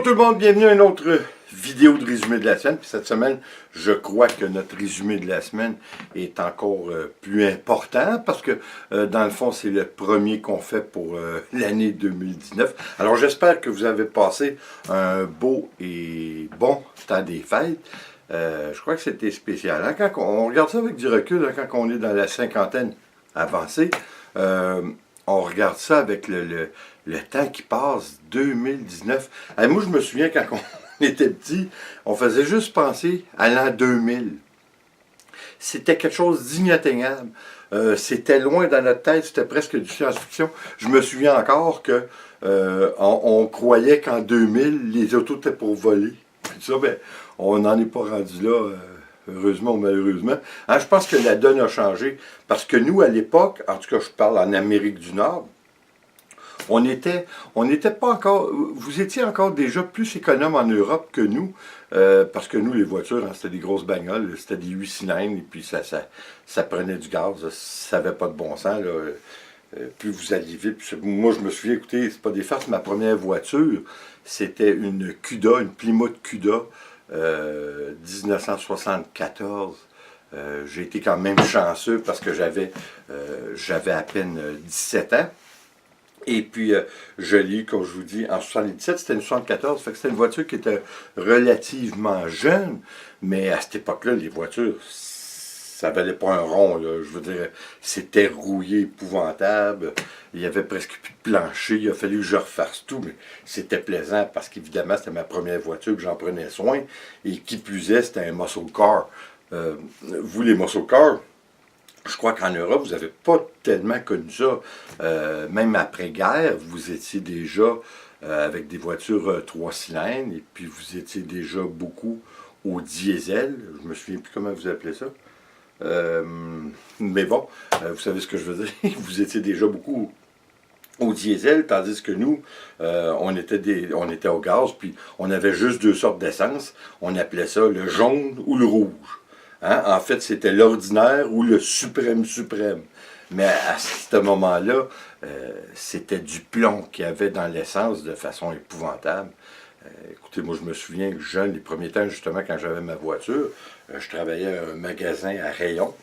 Bonjour tout le monde, bienvenue à une autre vidéo de résumé de la semaine. Puis cette semaine, je crois que notre résumé de la semaine est encore plus important parce que dans le fond, c'est le premier qu'on fait pour l'année 2019. Alors j'espère que vous avez passé un beau et bon temps des fêtes. Je crois que c'était spécial. Hein? Quand on regarde ça avec du recul, hein, quand on est dans la cinquantaine avancée, on regarde ça avec le temps qui passe, 2019. Moi, je me souviens quand on était petit, on faisait juste penser à l'an 2000. C'était quelque chose d'inatteignable. C'était loin dans notre tête, c'était presque du science-fiction. Je me souviens encore que on croyait qu'en 2000, les autos étaient pour voler. Puis ça, ben, on n'en est pas rendu là. Heureusement ou malheureusement. Hein, je pense que la donne a changé. Parce que nous, à l'époque, en tout cas, je parle en Amérique du Nord, on n'était pas encore, vous étiez encore déjà plus économe en Europe que nous, parce que nous, les voitures, hein, c'était des grosses bagnoles, c'était des 8 cylindres, et puis ça prenait du gaz, ça n'avait pas de bon sens, là. Plus vous alliez vite. Moi, je me souviens, écoutez, c'est pas des farces, ma première voiture, c'était une Cuda, une Plymouth Cuda, 1974. J'ai été quand même chanceux parce que j'avais à peine 17 ans. Et puis, je l'ai eu, comme je vous dis, en 77, c'était une 74, fait que c'était une voiture qui était relativement jeune, mais à cette époque-là, les voitures, ça valait pas un rond, là. Je veux dire, c'était rouillé, épouvantable, il y avait presque plus de plancher, il a fallu que je refasse tout, mais c'était plaisant, parce qu'évidemment, c'était ma première voiture, que j'en prenais soin, et qui plus est, c'était un muscle car. Vous, les muscle cars, je crois qu'en Europe, vous n'avez pas tellement connu ça. Même après-guerre, vous étiez déjà avec des voitures 3 cylindres, et puis vous étiez déjà beaucoup au diesel. Je me souviens plus comment vous appelez ça. Mais bon, vous savez ce que je veux dire. Vous étiez déjà beaucoup au diesel, tandis que nous, on était au gaz, puis on avait juste deux sortes d'essence. On appelait ça le jaune ou le rouge. Hein? En fait, c'était l'ordinaire ou le suprême suprême. Mais à ce moment-là, c'était du plomb qu'il y avait dans l'essence de façon épouvantable. Écoutez, moi, je me souviens que jeune, les premiers temps, justement, quand j'avais ma voiture, je travaillais à un magasin à Rayon.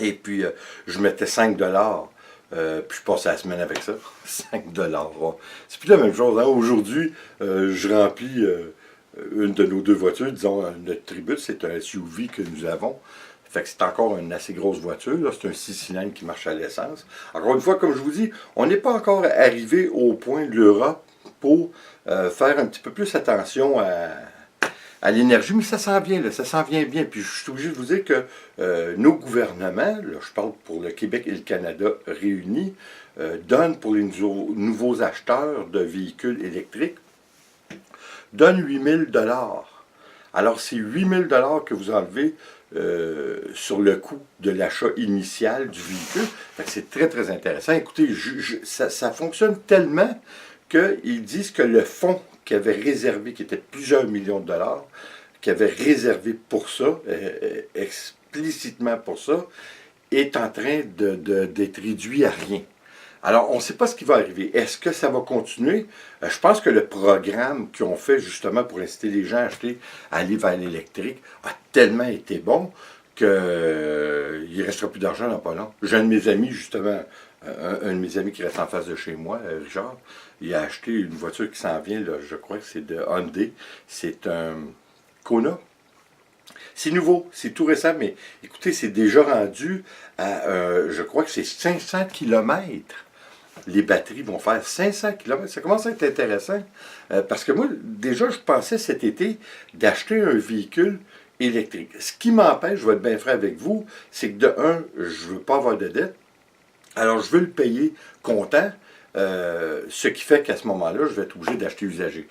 Et puis, je mettais 5 $. Puis je passais la semaine avec ça. 5 $. C'est plus la même chose. Hein? Aujourd'hui, je remplis une de nos deux voitures, disons, notre Tribute, c'est un SUV que nous avons. Fait que c'est encore une assez grosse voiture. C'est un 6 cylindres qui marche à l'essence. Encore une fois, comme je vous dis, on n'est pas encore arrivé au point de l'Europe pour faire un petit peu plus attention à l'énergie, mais ça s'en vient, là, ça s'en vient bien. Puis je suis obligé de vous dire que nos gouvernements, là, je parle pour le Québec et le Canada réunis, donnent pour les nouveaux acheteurs de véhicules électriques, donnent 8 000 $. Alors, c'est 8 000 $ que vous enlevez sur le coût de l'achat initial du véhicule. C'est très, très intéressant. Écoutez, ça fonctionne tellement qu'ils disent que le fonds qu'ils avaient réservé, qui était plusieurs millions de dollars, qu'ils avaient réservé pour ça, explicitement pour ça, est en train d'être réduit à rien. Alors, on ne sait pas ce qui va arriver. Est-ce que ça va continuer? Je pense que le programme qu'ils ont fait justement pour inciter les gens à aller vers l'électrique a tellement été bon qu'il ne restera plus d'argent dans pas long. J'ai un de mes amis, justement, un de mes amis qui reste en face de chez moi, Richard, il a acheté une voiture qui s'en vient, là, je crois que c'est de Hyundai. C'est un Kona. C'est nouveau, c'est tout récent, mais écoutez, c'est déjà rendu à, je crois que c'est 500 km. Les batteries vont faire 500 km. Ça commence à être intéressant. Parce que moi, déjà, je pensais cet été d'acheter un véhicule électrique. Ce qui m'empêche, je vais être bien franc avec vous, c'est que de un, je ne veux pas avoir de dette. Alors, je veux le payer comptant. Ce qui fait qu'à ce moment-là, je vais être obligé d'acheter usagé.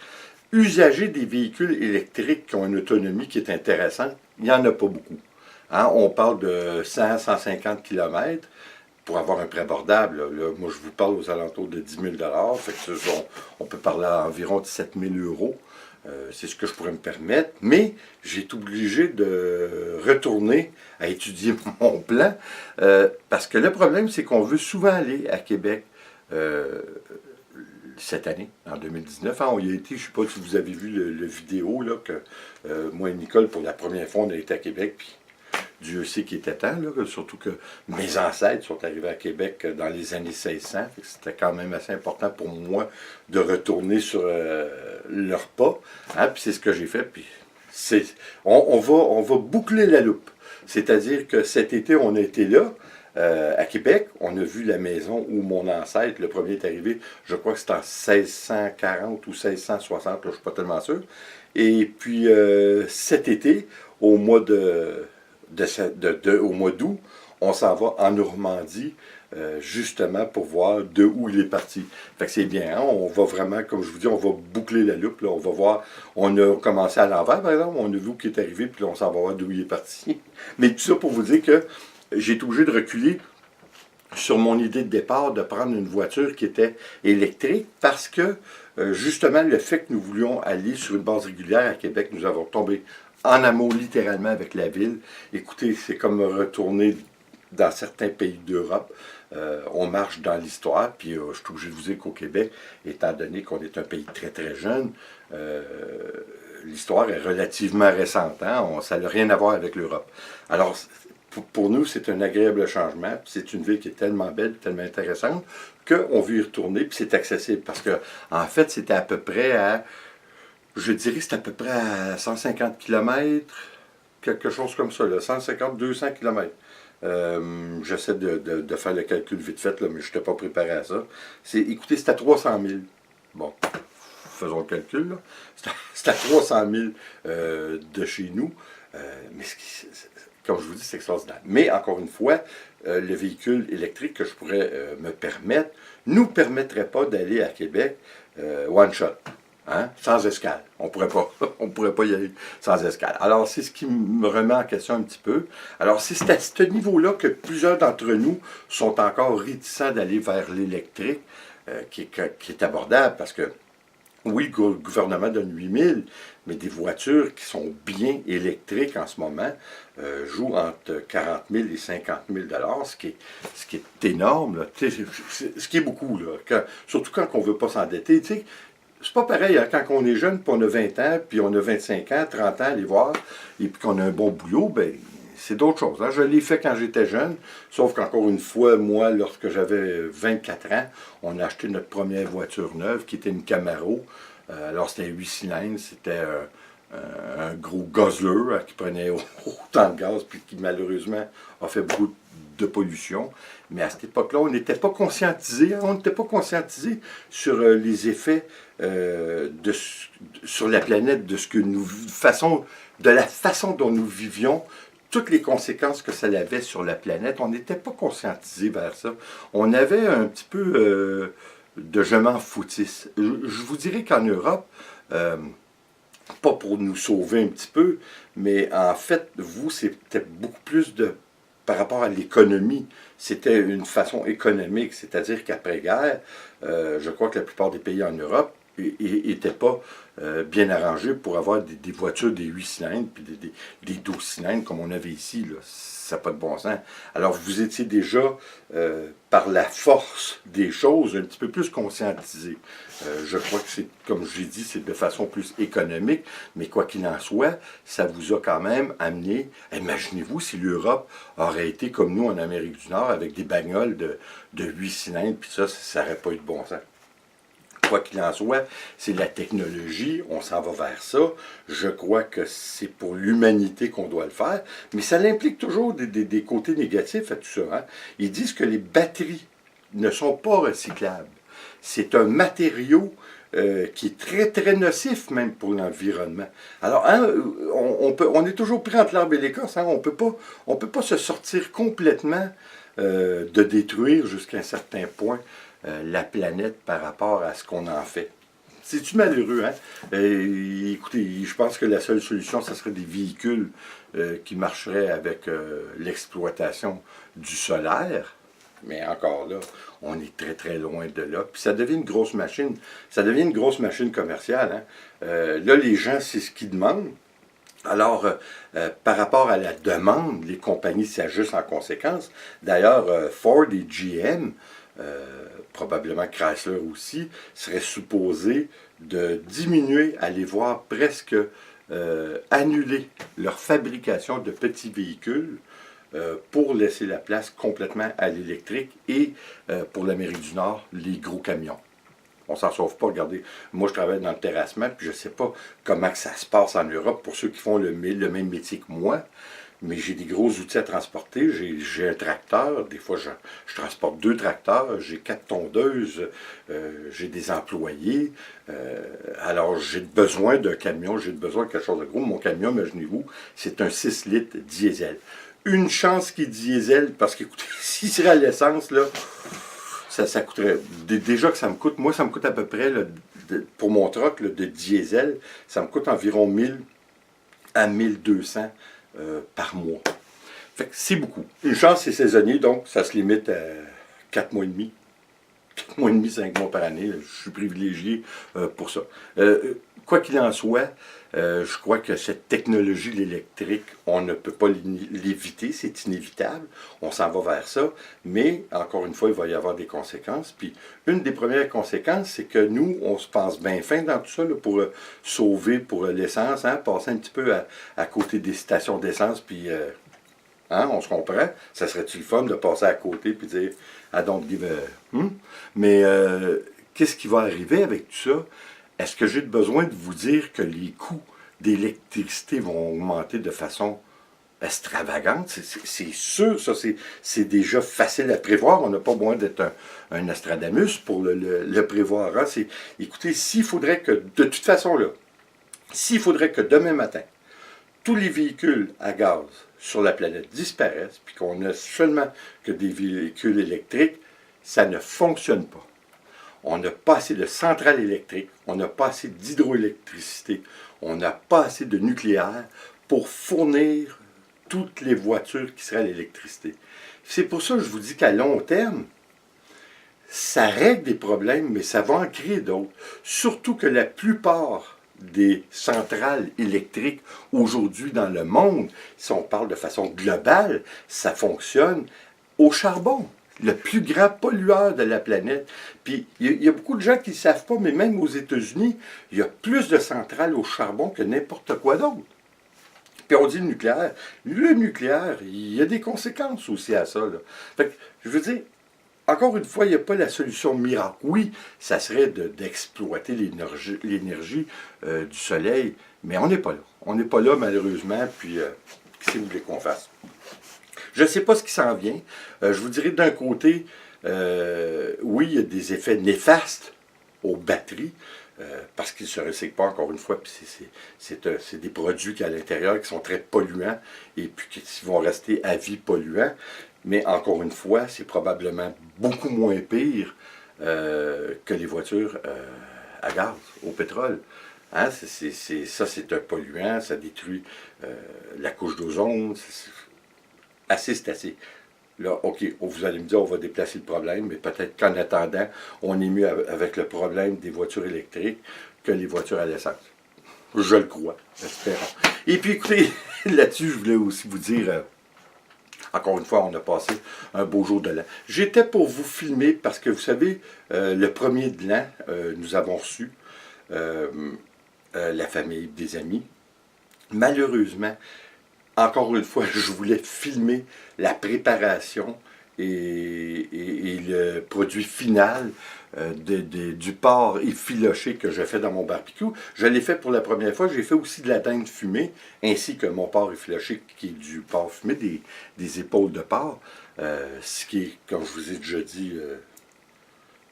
Usager des véhicules électriques qui ont une autonomie qui est intéressante, il n'y en a pas beaucoup. Hein? On parle de 100-150 km. Pour avoir un prêt abordable, là, moi je vous parle aux alentours de 10 000 $, fait que on peut parler à environ 17 000 €. C'est ce que je pourrais me permettre, mais j'ai été obligé de retourner à étudier mon plan, parce que le problème, c'est qu'on veut souvent aller à Québec. cette année, en 2019. Hein, on y a été, je ne sais pas si vous avez vu le vidéo, là, que moi et Nicole, pour la première fois, on a été à Québec, puis Dieu sait qu'il était temps, là, surtout que mes ancêtres sont arrivés à Québec dans les années 1600. C'était quand même assez important pour moi de retourner sur leur pas. Hein, puis c'est ce que j'ai fait. Puis on va boucler la loupe. C'est-à-dire que cet été, on a été là, à Québec. On a vu la maison où mon ancêtre, le premier est arrivé, je crois que c'était en 1640 ou 1660, là, je ne suis pas tellement sûr. Et puis cet été, au mois au mois d'août, on s'en va en Normandie, justement pour voir de où il est parti. Fait que c'est bien, hein? On va vraiment, comme je vous dis, on va boucler la loupe, là. On va voir, on a commencé à l'envers, par exemple, on a vu où il est arrivé, puis là, on s'en va voir d'où il est parti. Mais tout ça pour vous dire que j'ai été obligé de reculer sur mon idée de départ de prendre une voiture qui était électrique parce que, justement, le fait que nous voulions aller sur une base régulière à Québec, nous avons tombé en amour littéralement avec la ville. Écoutez, c'est comme retourner dans certains pays d'Europe. On marche dans l'histoire, puis je suis obligé de vous dire qu'au Québec, étant donné qu'on est un pays très très jeune, l'histoire est relativement récente. Hein? Ça n'a rien à voir avec l'Europe. Alors, pour nous, c'est un agréable changement. C'est une ville qui est tellement belle, tellement intéressante, qu'on veut y retourner, puis c'est accessible. Parce que, en fait, c'était à peu près à, je dirais, c'est à peu près à 150 km, quelque chose comme ça, là, 150-200 km. J'essaie de faire le calcul vite fait, là, mais je n'étais pas préparé à ça. Écoutez, c'est à 300 000. Bon, faisons le calcul, là. C'est à 300 000 de chez nous. Mais comme je vous dis, c'est extraordinaire. Mais encore une fois, le véhicule électrique que je pourrais me permettre ne nous permettrait pas d'aller à Québec one shot. Hein? Sans escale. On pourrait pas y aller sans escale. Alors, c'est ce qui me remet en question un petit peu. Alors, c'est à ce niveau-là que plusieurs d'entre nous sont encore réticents d'aller vers l'électrique, qui est abordable, parce que, oui, le gouvernement donne 8 000, mais des voitures qui sont bien électriques en ce moment jouent entre 40 000 et 50 000 ce qui est énorme, là. Ce qui est beaucoup, là. Surtout quand on ne veut pas s'endetter. C'est pas pareil, hein, quand on est jeune, puis on a 20 ans, puis on a 25 ans, 30 ans, aller voir, et puis qu'on a un bon boulot, ben c'est d'autres choses. Hein. Je l'ai fait quand j'étais jeune, sauf qu'encore une fois, moi, lorsque j'avais 24 ans, on a acheté notre première voiture neuve, qui était une Camaro. Alors, c'était 8 cylindres, c'était un gros guzzler qui prenait autant de gaz, puis qui, malheureusement, a fait beaucoup de pollution. Mais à cette époque-là, on n'était pas conscientisé. Hein, on n'était pas conscientisé sur les effets sur la planète, de la façon dont nous vivions, toutes les conséquences que ça avait sur la planète. On n'était pas conscientisé vers ça. On avait un petit peu de je m'en foutisse. Je vous dirais qu'en Europe, pas pour nous sauver un petit peu, mais en fait, vous, c'était beaucoup plus par rapport à l'économie. C'était une façon économique, c'est-à-dire qu'après-guerre, je crois que la plupart des pays en Europe n'étaient pas bien arrangés pour avoir des voitures des 8 cylindres, puis des 12 cylindres comme on avait ici, là. Ça n'a pas de bon sens. Alors, vous étiez déjà, par la force des choses, un petit peu plus conscientisé. Je crois que c'est, comme je l'ai dit, c'est de façon plus économique, mais quoi qu'il en soit, ça vous a quand même amené, imaginez-vous si l'Europe aurait été comme nous en Amérique du Nord, avec des bagnoles de 8 cylindres, puis ça n'aurait pas eu de bon sens. Quoi qu'il en soit, c'est la technologie, on s'en va vers ça. Je crois que c'est pour l'humanité qu'on doit le faire, mais ça implique toujours des côtés négatifs à tout ça. Hein? Ils disent que les batteries ne sont pas recyclables. C'est un matériau qui est très, très nocif même pour l'environnement. Alors, hein, on est toujours pris entre l'arbre et l'écorce. Hein? On peut pas se sortir complètement de détruire jusqu'à un certain point la planète par rapport à ce qu'on en fait. C'est-tu malheureux, hein? Écoutez, je pense que la seule solution, ce serait des véhicules qui marcheraient avec l'exploitation du solaire. Mais encore là, on est très très loin de là. Puis ça devient une grosse machine. Ça devient une grosse machine commerciale. Hein? Là, les gens, c'est ce qu'ils demandent. Alors, par rapport à la demande, les compagnies s'ajustent en conséquence. D'ailleurs, Ford et GM probablement Chrysler aussi, serait supposé de diminuer, aller voir presque annuler leur fabrication de petits véhicules pour laisser la place complètement à l'électrique et pour l'Amérique du Nord, les gros camions. On s'en sauve pas, regardez. Moi, je travaille dans le terrassement, puis je ne sais pas comment que ça se passe en Europe pour ceux qui font le même métier que moi. Mais j'ai des gros outils à transporter. J'ai un tracteur. Des fois, je transporte 2 tracteurs. J'ai 4 tondeuses. J'ai des employés. Alors, j'ai besoin d'un camion. J'ai besoin de quelque chose de gros. Mon camion, imaginez-vous, c'est un 6 litres diesel. Une chance qu'il est diesel, parce qu'écoutez, s'il serait à l'essence, là, ça coûterait. Déjà que ça me coûte, moi, ça me coûte à peu près, là, pour mon truck là, de diesel, ça me coûte environ 1000 à 1200 par mois. Fait que c'est beaucoup. Une chance, c'est saisonnier, donc ça se limite à 4 mois et demi. 4 mois et demi, 5 mois par année. Je suis privilégié pour ça. Quoi qu'il en soit, je crois que cette technologie, l'électrique, on ne peut pas l'éviter, c'est inévitable. On s'en va vers ça, mais encore une fois, il va y avoir des conséquences. Puis une des premières conséquences, c'est que nous, on se pense bien fin dans tout ça là, pour sauver pour l'essence, hein, passer un petit peu à côté des stations d'essence, puis hein, on se comprend. Ça serait-tu le fun de passer à côté puis dire I don't give a... Mais qu'est-ce qui va arriver avec tout ça? Est-ce que j'ai besoin de vous dire que les coûts d'électricité vont augmenter de façon extravagante? C'est sûr, ça c'est déjà facile à prévoir. On n'a pas besoin d'être un Nostradamus pour le prévoir. Hein? Écoutez, s'il faudrait que, de toute façon là, s'il faudrait que demain matin, tous les véhicules à gaz sur la planète disparaissent, puis qu'on n'a seulement que des véhicules électriques, ça ne fonctionne pas. On n'a pas assez de centrales électriques, on n'a pas assez d'hydroélectricité, on n'a pas assez de nucléaire pour fournir toutes les voitures qui seraient à l'électricité. C'est pour ça que je vous dis qu'à long terme, ça règle des problèmes, mais ça va en créer d'autres. Surtout que la plupart des centrales électriques aujourd'hui dans le monde, si on parle de façon globale, ça fonctionne au charbon. Le plus grand pollueur de la planète. Puis, il y a beaucoup de gens qui ne savent pas, mais même aux États-Unis, il y a plus de centrales au charbon que n'importe quoi d'autre. Puis on dit le nucléaire. Le nucléaire, il y a des conséquences aussi à ça. Là. Fait que, je veux dire, encore une fois, il n'y a pas la solution miracle. Oui, ça serait d'exploiter l'énergie du soleil, mais on n'est pas là. On n'est pas là, malheureusement, puis qu'est-ce que vous voulez qu'on fasse? Je ne sais pas ce qui s'en vient. Je vous dirais d'un côté, oui, il y a des effets néfastes aux batteries, parce qu'ils ne se recyclent pas, encore une fois, puis c'est des produits qui à l'intérieur qui sont très polluants et puis qui vont rester à vie polluants. Mais encore une fois, c'est probablement beaucoup moins pire que les voitures à gaz, au pétrole. Hein? Ça, c'est un polluant, ça détruit la couche d'ozone. Assez, c'est assez. Là, OK, vous allez me dire, on va déplacer le problème, mais peut-être qu'en attendant, on est mieux avec le problème des voitures électriques que les voitures à l'essence. Je le crois, espérons. Et puis, écoutez, là-dessus, je voulais aussi vous dire, encore une fois, on a passé un beau jour de l'an. J'étais pour vous filmer parce que, vous savez, le premier de l'an, nous avons reçu la famille, des amis. Malheureusement, encore une fois, je voulais filmer la préparation et le produit final du porc effiloché que je fais dans mon barbecue. Je l'ai fait pour la première fois. J'ai fait aussi de la dinde fumée, ainsi que mon porc effiloché qui est du porc fumé, des épaules de porc, ce qui est, comme je vous ai déjà dit,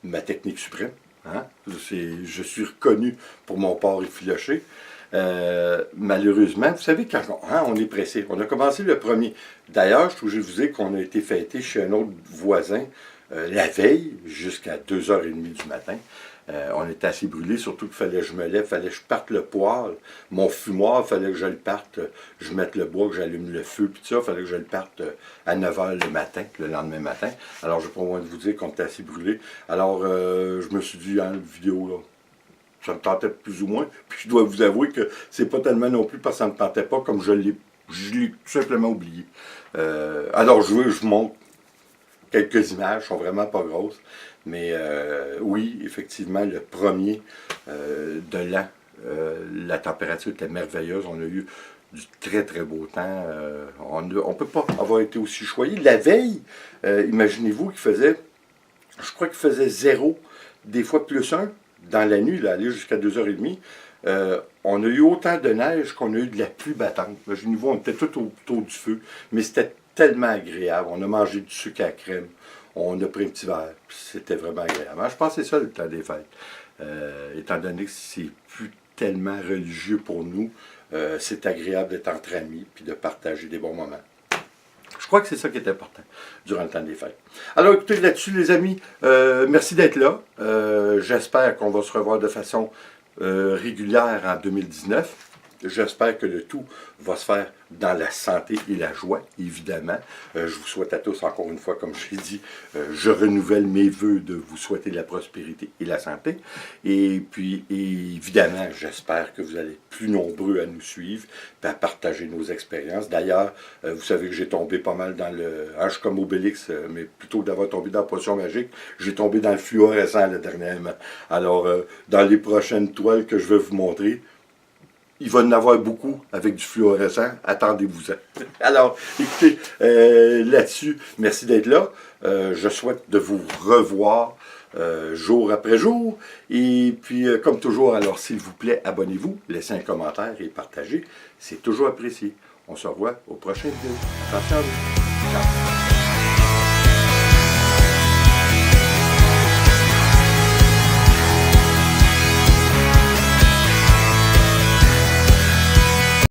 ma technique suprême. Hein? Je suis reconnu pour mon porc effiloché. Malheureusement, vous savez, quand on est pressé, on a commencé le premier. D'ailleurs, je suis obligé de vous dire qu'on a été fêté chez un autre voisin la veille jusqu'à 2h30 du matin. On était assez brûlés, surtout qu'il fallait que je me lève, il fallait que je parte le poêle. Mon fumoir, il fallait que je le parte, je mette le bois, que j'allume le feu, puis ça, il fallait que je le parte à 9h le matin, le lendemain matin. Alors, je n'ai pas besoin de vous dire qu'on était assez brûlés. Alors, je me suis dit, hein, la vidéo, là, ça me tentait plus ou moins. Puis je dois vous avouer que c'est pas tellement non plus parce que ça me tentait pas, comme je l'ai tout simplement oublié. Alors je vous montre quelques images, sont vraiment pas grosses. Mais oui, effectivement, le premier de l'an, la température était merveilleuse. On a eu du très très beau temps. On ne peut pas avoir été aussi choyé. La veille, imaginez-vous qu'il faisait, je crois qu'il faisait 0, des fois +1, dans la nuit, là, aller jusqu'à 2h30. On a eu autant de neige qu'on a eu de la pluie battante. Imaginez-vous, on était tout autour du feu, mais c'était tellement agréable. On a mangé du sucre à la crème, on a pris un petit verre, c'était vraiment agréable. Je pense que c'est ça le temps des fêtes. Étant donné que c'est plus tellement religieux pour nous, c'est agréable d'être entre amis et de partager des bons moments. Je crois que c'est ça qui est important durant le temps des fêtes. Alors écoutez, là-dessus les amis, merci d'être là. J'espère qu'on va se revoir de façon régulière en 2019. J'espère que le tout va se faire dans la santé et la joie, évidemment. Je vous souhaite à tous, encore une fois, comme je l'ai dit, je renouvelle mes vœux de vous souhaiter la prospérité et la santé. Et puis, évidemment, j'espère que vous allez être plus nombreux à nous suivre et à partager nos expériences. D'ailleurs, vous savez que j'ai tombé pas mal dans le... je suis comme Obélix, mais plutôt que d'avoir tombé dans la potion magique, j'ai tombé dans le fluorescent dernièrement. Alors, dans les prochaines toiles que je vais vous montrer, il va y en avoir beaucoup avec du fluorescent. Attendez-vous-en. Alors, écoutez, là-dessus, merci d'être là. Je souhaite de vous revoir jour après jour. Et puis, comme toujours, alors s'il vous plaît, abonnez-vous, laissez un commentaire et partagez. C'est toujours apprécié. On se revoit au prochain vidéo. Attention à vous. Ciao.